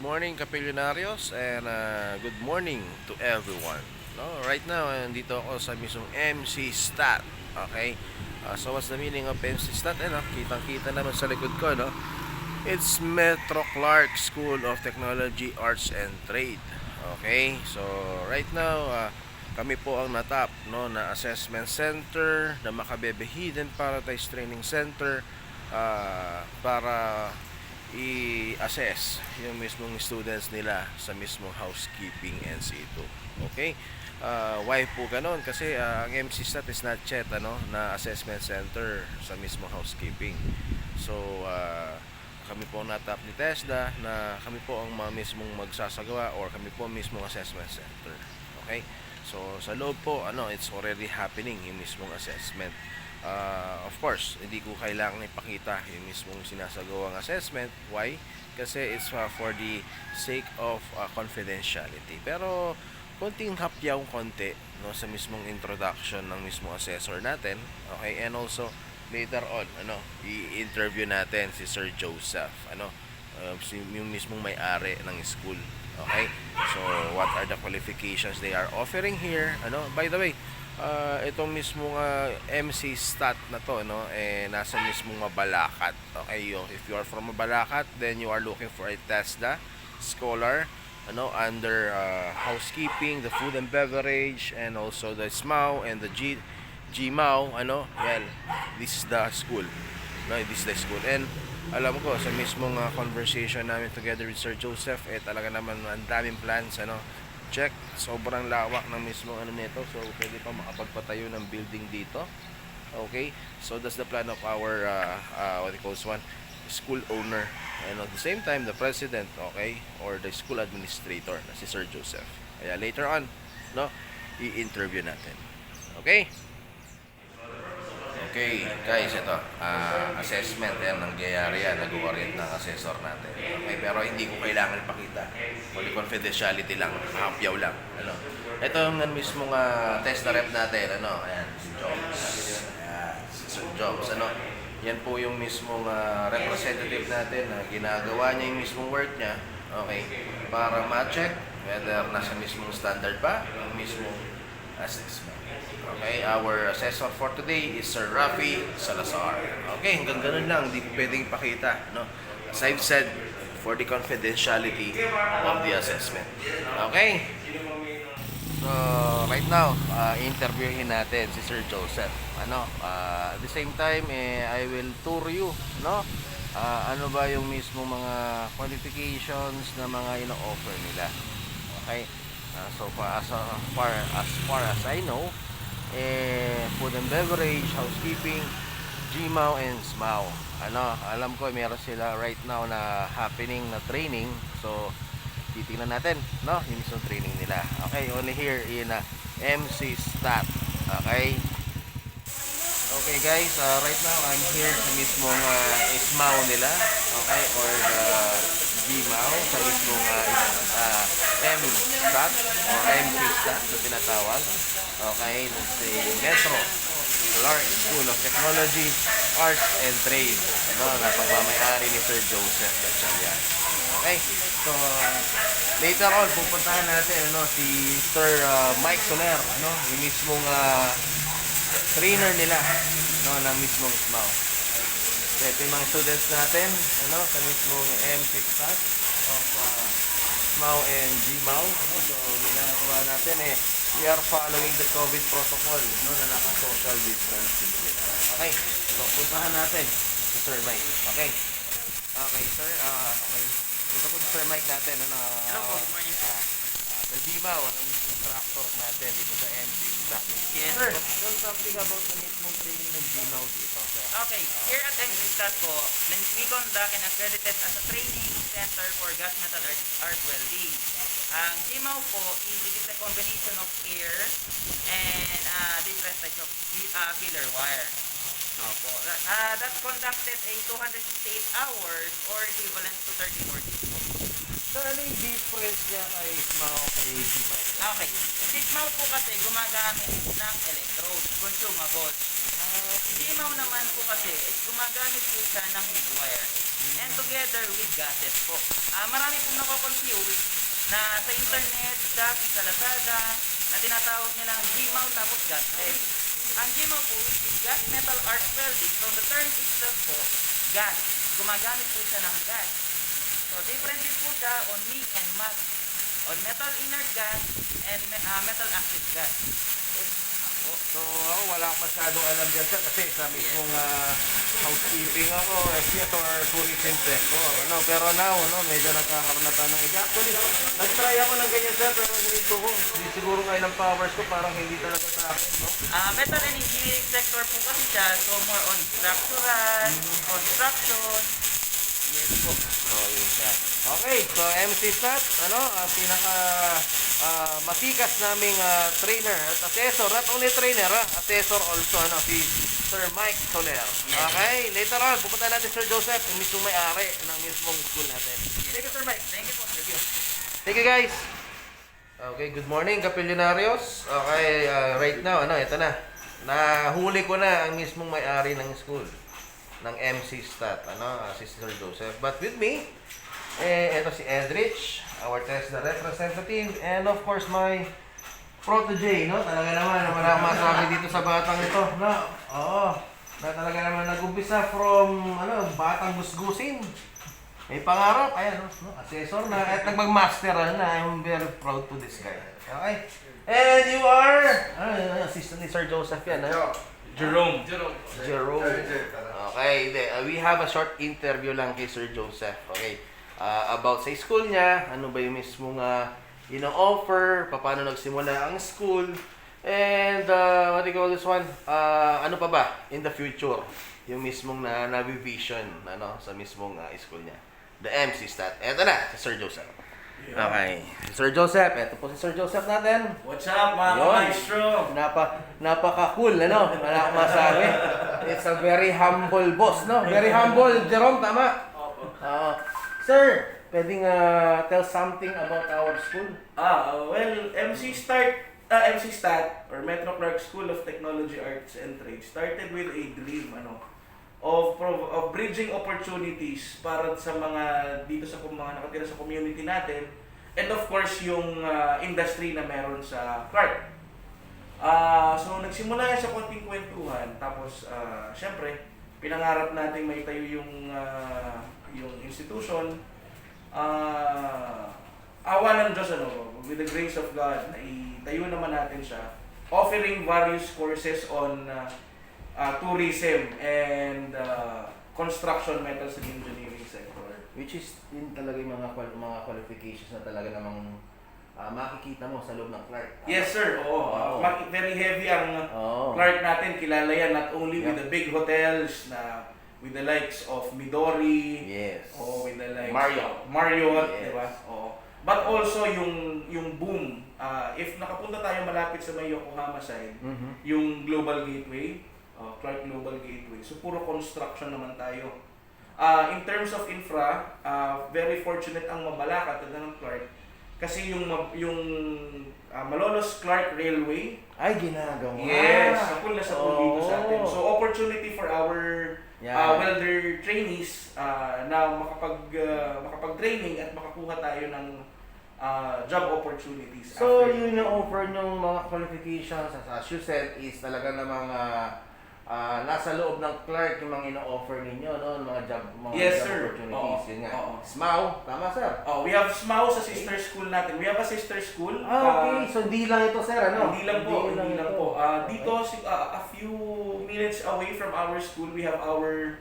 morning, Kapilyonarios, and good morning to everyone. No, right now, dito ako sa mismong MC Stat. Okay? So what's the meaning of MC Stat? Kitang-kita naman sa likod ko, no? It's Metro Clark School of Technology, Arts and Trade. Okay? So right now, kami po ang natap, no, na assessment center, na Macabebe Hidden Paradise Training Center, para i-assess yung mismong students nila sa mismong housekeeping NC2. Okay? Why po ganon? Kasi ang MC Stat is not yet na assessment center sa mismong housekeeping. So, kami po natap ni TESDA na kami po ang mismong magsasagawa or kami po mismong assessment center. Okay? So, sa loob po, it's already happening yung mismong assessment. Of course, hindi ko kailangan ipakita yung mismong sinasagawang assessment. Why? Kasi it's for the sake of confidentiality. Pero konting hapyaw konti, no, sa mismong introduction ng mismong assessor natin. Okay? And also later on, i-interview natin si Sir Joseph, yung mismong may-ari ng school. Okay? So what are the qualifications they are offering here? By the way, itong mismong MC Stat na to, nasa mismong Mabalacat. Okay, if you are from Mabalacat, then you are looking for a TESDA scholar, under housekeeping, the food and beverage, and also the SMAU and the GMAU, well, this is the school. This is the school. And alam ko sa mismong conversation namin together with Sir Joseph, talaga naman ang daming plans, check, sobrang lawak ng mismo nito, so pwede pa makapagpatayo ng building dito. Okay, so that's the plan of our what it calls school owner, and at the same time the president, okay, or the school administrator na si Sir Joseph. Kaya later on, i-interview natin. Okay, guys, ito assessment yan, nangyayari yan, nag-orient ng assessor natin. Okay, pero hindi ko kailangan ipakita, only confidentiality lang, hapyaw lang. Ito yung mismong test na rep natin, ayan, si Jobs. Ayan, si Sir Jobs, yan po yung mismong representative natin na ginagawa niya yung mismong work niya, okay, para ma-check whether nasa mismong standard ba yung mismong assessment. Okay, our assessor for today is Sir Rafi Salazar. Okay, hanggang ganun lang, hindi ko pwedeng ipakita, as I've said, for the confidentiality of the assessment. Okay? So, right now, interviewin natin si Sir Joseph. At the same time, I will tour you, ano ba yung mismo mga qualifications na mga ino-offer nila. Okay? So far as I know, food and beverage, housekeeping, GMAU and SMAU. Alam ko meron sila right now na happening na training. So titingnan natin, yung isang training nila. Okay, only here in MC Stat. Okay. Okay guys, right now I'm here sa mismong SMAU nila. Okay, or GMAU sa mismong M-Stat or MC Stat na tinatawag. Okay, si Metro Clark School of Technology, Arts and Trade, na pagmamayari ni Sir Joseph Gatchalian. Okay, so later on pupuntahan natin si Sir Mike Soler, yung mismong trainer nila, ng mismong SMAU. Ito yung mga students natin, sa mismong MC Stat of SMAU and GMAU. So ginagawa natin we are following the COVID protocol, na naka-social distancing. Okay, so puntahan natin si Sir Mike. Okay, sir, okay. Ito po si Sir Mike natin, Hello po, good morning po. Sa GMAU, ang instructor natin dito sa MC. Yes, Sir, po. tell something about the mismong training ng GMAU dito. Okay, here at MCSTAT po, we conduct and accredited as a training center for gas metal arc welding. Ang GMAU po, it is a combination of air and different types of filler wire. Opo. That's conducted a 268 hours or equivalent to 34 days po. So, ano yung difference niya kay SMAU kay GMAU? Okay, si SMAU po kasi gumagamit ng electrode, consumable. GMAU naman po kasi gumagamit po siya ng MIG wire. and together with gases po. Marami pong nako-confuse na sa internet, Shopee, sa Lazada, na tinatawag nilang GMAW tapos gasless. Ang GMAW po is gas metal arc welding. So the term itself po, gas. Gumagamit po siya ng gas. So different din po siya on MIG and MAG. On metal inert gas and metal active gas. So ako wala akong masyadong alam dyan sir kasi sa mismong housekeeping ako or tourism sector. Pero now, medyo nagkakaroon na tayo ng idea. Actually, nag-try ako ng ganyan sir pero ganito ko. Hindi siguro ngayon ang powers ko parang hindi talaga sa akin. Metal and engineering sector po kasi siya, so more on structural, construction. Yes po. So yun siya. Okay, so MC Stat, pinaka matikas naming trainer at assessor, not only trainer, assessor also, si Sir Mike Soler. Okay, later on, pupunta natin Sir Joseph, yung mismong may-ari ng mismong school natin. Thank you, Sir Mike. Thank you po. Thank you. Thank you, guys. Okay, good morning, Kapilyonarios. Okay, right now, ito na. Nahuli ko na ang mismong may-ari ng school, ng MC Stat, si Sir Joseph. But with me, ito si Edrich, our TESDA representative, and of course, my protege, Talaga naman, wala akong masabi dito sa batang ito, Oo, na talaga naman nag-umpisa from, batang gusgusin. May pangarap, ayan, assessor na, at nagmag-master na, I'm very proud to this guy. Okay? And you are, assistant ni Sir Joseph yan, Jerome. Jerome. Okay, we have a short interview lang kay Sir Joseph. Okay. About sa school niya, ano ba yung mismong offer, paano nagsimula ang school, and what do you call this one? Ano pa ba in the future yung mismong na-vision sa mismong school niya. The MC Stat. Eto na, si Sir Joseph. Okay. Sir Joseph, eto po si Sir Joseph natin. What's up, mga Yun. maestro? Napaka-cool, Wala akong masabi. It's a very humble boss, Very humble, Jerome, tama? Sir, pwedeng tell something about our school? Well, MC Stat, or Metro Clark School of Technology, Arts and Trades, started with a dream, of bridging opportunities para sa mga dito sa mga nakatira sa community natin, and of course yung industry na meron sa Clark. So nagsimula yan sa konting kwentuhan, tapos syempre pinangarap natin may tayo yung institution. Awa ng Diyos, with the grace of God, itayo naman natin siya, offering various courses on tourism and construction, metals and engineering sector. Which is yun talaga yung mga qualifications na talaga namang makikita mo sa loob ng Clark. Yes sir, oo. Very heavy ang Clark natin, kilala yan not only with the big hotels na with the likes of Midori, Yes. with the likes Yes. Marriott, di ba? But also yung boom. If nakapunta tayo malapit sa may Yokohama side, yung Global Gateway, Clark Global Gateway. So puro construction naman tayo. In terms of infra, very fortunate ang Mabalacat at ng Clark kasi yung Malolos Clark Railway. Ay, ginagawa. Yes, sapul na sapul dito sa atin. So opportunity for our welder trainees na makapag-training at makakuha tayo ng job opportunities. So, yun yung offer ng mga qualifications, as you said, is talaga namang nasa loob ng Clark yung mga ino-offer ninyo, mga job, Yes, job sir. opportunities. Yun nga. Oo. SMAW, tama sir? We have SMAW sa sister school natin. We have a sister school. Okay. So, hindi lang ito sir, Hindi lang po. ito. Dito, a few minutes away from our school, we have our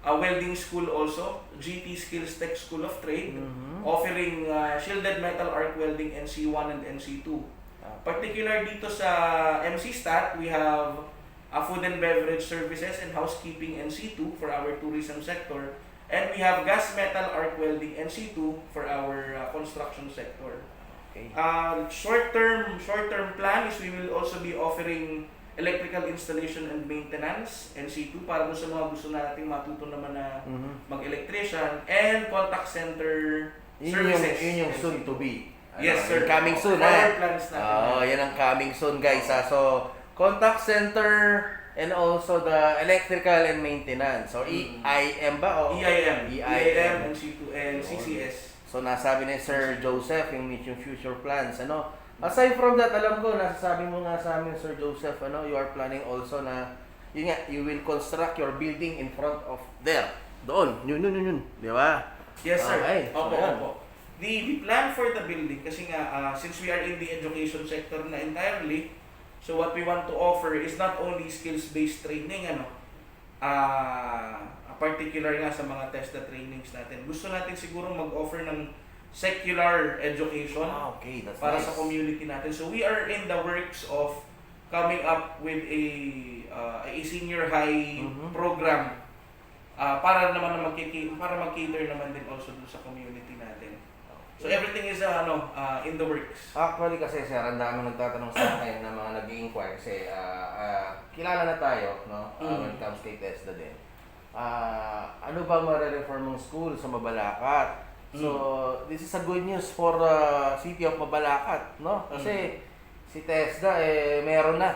welding school also, GT Skills Tech School of Trade, offering shielded metal arc welding NC1 and NC2. Particular dito sa MC Stat, we have food and beverage services and housekeeping NC2 for our tourism sector, and we have gas metal arc welding NC2 for our construction sector. Okay. Short-term plan is we will also be offering electrical installation and maintenance, NC2, para doon sa mga gusto nating matuto naman na mag-electrician, and contact center services. Yun yung soon to be. Yes, sir. Coming soon, Our plans natin. yan ang coming soon, guys. So, contact center and also the electrical and maintenance. So EIM ba o EIM, MC2, and CCS. So nasabi ni Sir Joseph yung future plans, ano. Aside from that, alam ko nasasabi mo nga sa amin, Sir Joseph, ano, you are planning also na yun nga, you will construct your building in front of there. Doon, yun, di ba? Yes, sir. Okay. Opo, So, yan. opo. The plan for the building, kasi nga, since we are in the education sector na entirely, so what we want to offer is not only skills-based training, particular nga sa mga TESDA trainings natin. Gusto natin siguro mag-offer ng secular education Okay, that's para nice. sa community natin. So we are in the works of coming up with a senior high program para naman para mag-cater naman din also dun sa community natin. So everything is in the works. Actually kasi sir, ang dami nagtatanong sa akin na mga nag-i-inquire kasi kilala na tayo, no? When it comes kay TESDA din. Ano ba ma-refer mong school sa Mabalacat? So, this is a good news for City of Mabalacat, no? Kasi si TESDA meron na,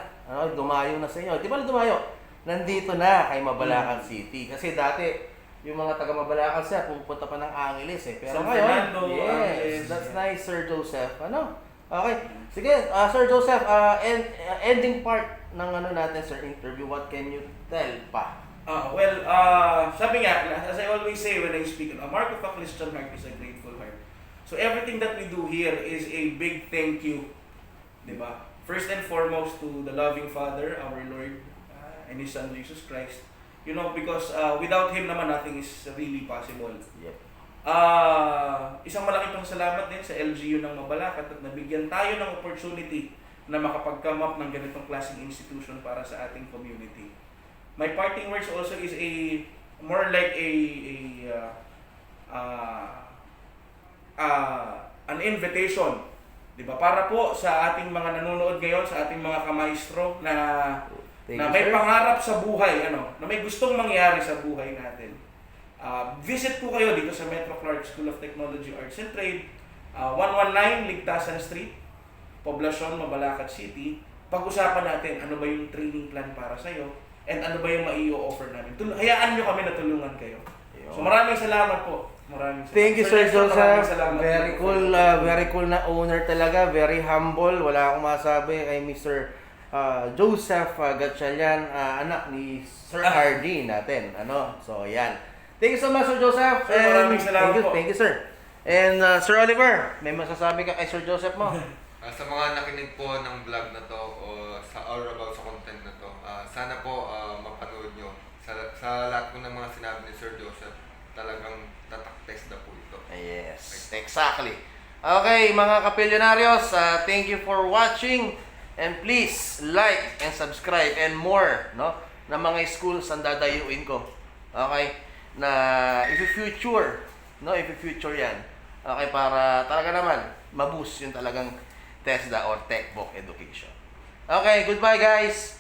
dumayo na sa inyo. Di ba dumayo? Nandito na kay Mabalacat City. Kasi dati yung mga taga Mabalacat siya pupunta pa ng Angeles Pero San ngayon, Fernando, yes, Angeles. that's nice, Sir Joseph. Okay. Sige, Sir Joseph, ending part ng natin, sir, interview, what can you tell pa? Sabi nga, as I always say when I speak, a mark of a Christian heart is a grateful heart. So everything that we do here is a big thank you, di ba? First and foremost to the loving Father, our Lord, and His Son Jesus Christ. Because without Him naman nothing is really possible. Yep. Isang malaki pang salamat din sa LGU ng Mabalacat at nabigyan tayo ng opportunity na makapag-come up ng ganitong klaseng institution para sa ating community. My parting words also is more like an invitation, 'di ba? Para po sa ating mga nanonood ngayon, sa ating mga kamaestro na may pangarap sa buhay, na may gustong mangyari sa buhay natin. Visit po kayo dito sa Metro Clark School of Technology, Arts and Trade, 119 Ligtasan Street, Poblacion, Mabalacat City. Pag-usapan natin ano ba yung training plan para sa iyo and ano ba yung mai-offer namin. Hayaan nyo kami na tulungan kayo. So maraming salamat po. Thank you, Sir Joseph. Very Very cool na owner talaga. Very humble. Wala akong masabi kay Mr. Joseph Gatchalian, anak ni Sir Hardy natin. So, yan. Thank you so much, Sir Joseph. Sir, maraming salamat po. Thank you, sir. And Sir Oliver, may masasabi ka kay Sir Joseph mo? Sa mga nakinig po ng vlog na to o or about sa content na to, sana po mapanood nyo. Sa lahat po ng mga sinabi ni Sir Joseph, talagang tatak-test na po ito. Yes, exactly. Okay, mga kapilyonarios, thank you for watching. And please like and subscribe and more, na mga schools ang dadayuin ko. Okay? Na if future yan. Okay, para talaga naman maboost yung talagang TESDA or Techbook education. Okay, goodbye guys.